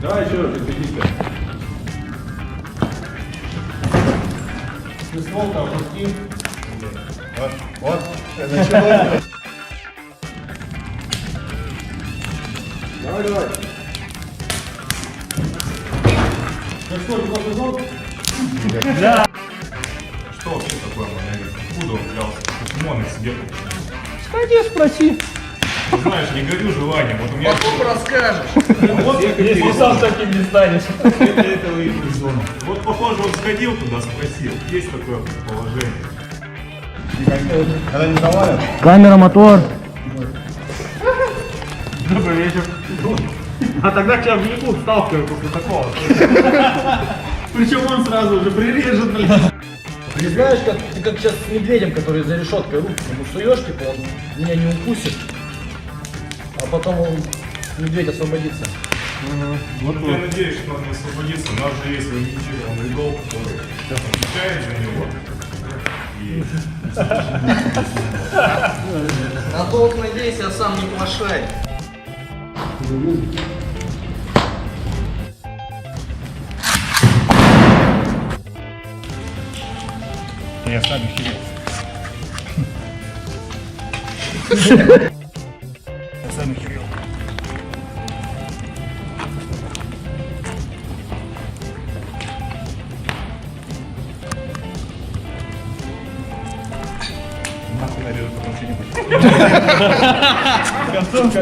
Давай еще раз, отведите. Ты ствол-то опусти. Вот, началось. Давай, давай. Ну что, ты послушал? Да. Что вообще такое монолит? Откуда он взялся? Почему он их себе купил? Сходи, спроси. Ты знаешь, не горю желанием. Вот у меня... Потом расскажешь. Вот, Если сам таким не станешь. для этого и придумал. Вот, похоже, он сходил туда, спросил. Есть такое предположение. Когда не завалят. Камера, мотор. Добрый вечер. А тогда к тебя в Якут сталкиваю после такого. Причем он сразу же прирежет, блин. Ты знаешь, как, ты как сейчас с медведем, который за решеткой руку ему суешь, типа он меня не укусит, а потом он, медведь освободится. Вот я надеюсь, что он не освободится. У нас же есть военизированный долг, который отвечает за него. И... На долг надейся, а сам не плашай. Я сам охерел. Я сам охерел. Нахуй нарежу, потом что-нибудь. Концовка.